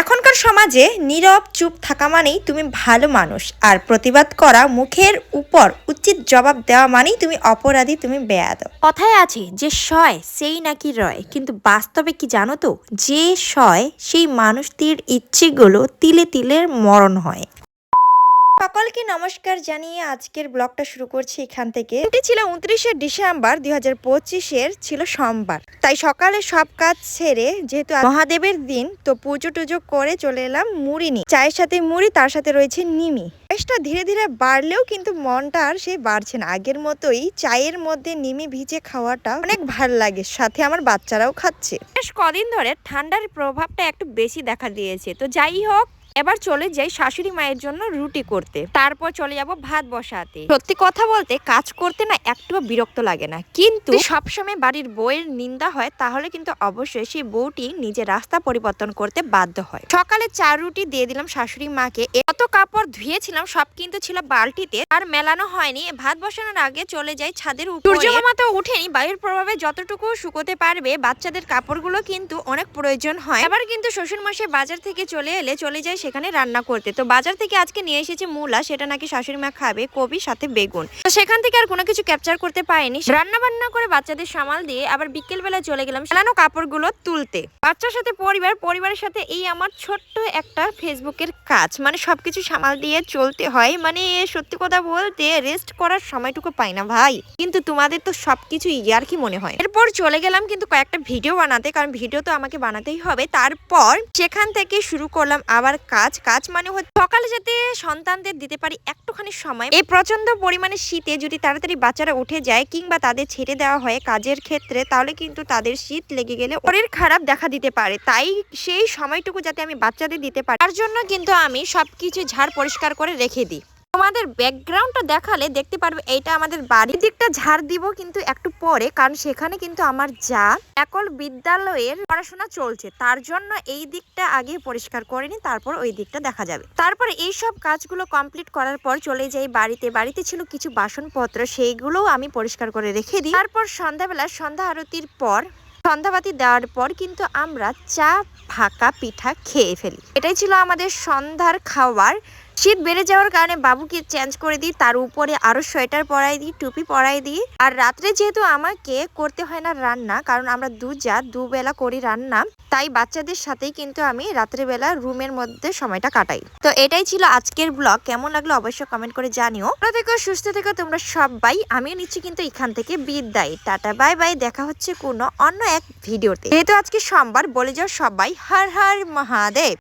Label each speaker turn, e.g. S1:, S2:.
S1: এখনকার সমাজে নীরব চুপ থাকা মানেই তুমি ভালো মানুষ, আর প্রতিবাদ করা, মুখের উপর উচিত জবাব দেওয়া মানেই তুমি অপরাধী, তুমি বেয়াদব। কথায় আছে যে সয় সেই নাকি রয়, কিন্তু বাস্তবে কি জানো তো, যে সয় সেই মানুষটির ইচ্ছেগুলো তিলে তিলে মরণ হয়। সকলকে নমস্কার জানিয়ে আজকের ব্লগটা শুরু করছি এখান থেকে। এটি ছিল 29শে ডিসেম্বর 2025-এর, ছিল সোমবার। তাই সকালে সব কাজ ছেড়ে, যেহেতু মহাদেবের দিন, তো পুজো টুজো করে চলে এলাম মুড়ি নিয়ে। চায়ের সাথে মুড়ি, তার সাথে রয়েছে নিমি। বয়সটা ধীরে ধীরে বাড়লেও কিন্তু মনটা আর সে বাড়ছে না। আগের মতোই চায়ের মধ্যে নিমি ভিজে খাওয়াটা অনেক ভাল লাগে, সাথে আমার বাচ্চারাও খাচ্ছে। বেশ কদিন ধরে ঠান্ডার প্রভাবটা একটু বেশি দেখা দিয়েছে। তো যাই হোক, এবার চলে যাই শাশুড়ি মায়ের জন্য রুটি করতে, তারপর চলে যাব ভাত বসাতে। সত্যি কথা বলতে কাজ করতে না একটুও বিরক্ত লাগে না, কিন্তু সবসময় বাড়ির বউয়ের নিন্দা হয়, তাহলে কিন্তু অবশ্যই সেই বউটি নিজের রাস্তা পরিবর্তন করতে বাধ্য হয়। সকালে 4 রুটি দিয়ে দিলাম শাশুড়ি মাকে। এত কাপড় ধুয়েছিলাম, সব কিন্তু ছিল বালতিতে, আর মেলানো হয়নি। ভাত বসানোর আগে চলে যাই ছাদের উপরে। সূর্য মামা তো উঠেনি, বায়ুর প্রভাবে যতটুকু শুকোতে পারবে। বাচ্চাদের কাপড়গুলো কিন্তু অনেক প্রয়োজন হয়। এবার কিন্তু শ্বশুর মশাই বাজার থেকে চলে যায় সেখানে রান্না করতে। তো বাজার থেকে আজকে নিয়ে এসেছে মূলা, সেটা নাকি শাশুড়ি মা খাবে, কবি সাথে বেগুন। তো সেখান থেকে আর কোনো কিছু ক্যাপচার করতে পারিনি। রান্না বান্না করে বাচ্চাদের সামাল দিয়ে আবার বিকেল বেলা চলে গেলাম মেলানো কাপড়গুলো তুলতে। বাচ্চার সাথে পরিবারের সাথে এই আমার ছোট্ট একটা ফেসবুকের কাজ, মানে সবকিছু সামাল দিয়ে চলতে হয়। মানে সত্যি কথা বলতে রেস্ট করার সময়টুকু পাই না ভাই, কিন্তু তোমাদের তো সবকিছু ইয়ার্কি মনে হয়। এরপর চলে গেলাম কিন্তু কয়েকটা ভিডিও বানাতে, কারণ ভিডিও তো আমাকে বানাতেই হবে। তারপর সেখান থেকে শুরু করলাম আবার কাজ মানে হচ্ছে সকালে যাতে সন্তানদের দিতে পারি একটুখানি সময়। এই প্রচন্ড পরিমাণে শীতে যদি তাড়াতাড়ি বাচ্চারা উঠে যায় কিংবা তাদের ছেড়ে দেওয়া হয় কাজের ক্ষেত্রে, তাহলে কিন্তু তাদের শীত লেগে গেলে শরীর খারাপ দেখা দিতে পারে। তাই সেই সময়টুকু যাতে আমি বাচ্চাদের দিতে পারি, তার জন্য কিন্তু আমি সবকিছু ঝাড় পরিষ্কার করে রেখে দিই। তোমাদের ব্যাকগ্রাউন্ডটা দেখালে দেখতে পারবে এইটা আমাদের বাড়ির দিকটা ঝাড় দিব কিন্তু একটু পরে, কারণ সেখানে কিন্তু আমার যা একল বিদ্যালয়ের পড়াশোনা চলছে, তার জন্য এই দিকটা আগে পরিষ্কার করে নি, তারপর ওই দিকটা দেখা যাবে। তারপরে এই সব কাজগুলো কমপ্লিট করার পর চলে যাই বাড়িতে ছিল কিছু বাসনপত্র, সেইগুলোও আমি পরিষ্কার করে রেখে দিই। তারপর সন্ধ্যাবেলা সন্ধ্যা আরতির পর, সন্ধ্যাবাতি দেওয়ার পর কিন্তু আমরা চা ভাকা পিঠা খেয়ে ফেলি। এটাই ছিল আমাদের সন্ধ্যার খাবার। শীত বেড়ে যাওয়ার কারণে বাবুকে চেঞ্জ করে দিই, তার উপরে আরো সোয়েটার পরাই দিই, টুপি পরাই দিই। আর রাত্রে যেহেতু আমাকে করতে হয় না রান্না, কারণ আমরা দুবেলা করি রান্না, তাই বাচ্চাদের সাথেই কিন্তু আমি রাত্রেবেলা রুমের মধ্যে সময়টা কাটাই। তো এটাই ছিল আজকের ব্লগ। কেমন লাগলো অবশ্যই কমেন্ট করে জানিও। ভালো থেকো, সুস্থ থেকো তোমরা সবাই। আমিও নিচ্ছি কিন্তু এখান থেকে বিদায়। টাটা বাই বাই, দেখা হচ্ছে কোনো অন্য এক ভিডিওতে। যেহেতু আজকে সোমবার, বলে যাও সবাই হর হর মহাদেব।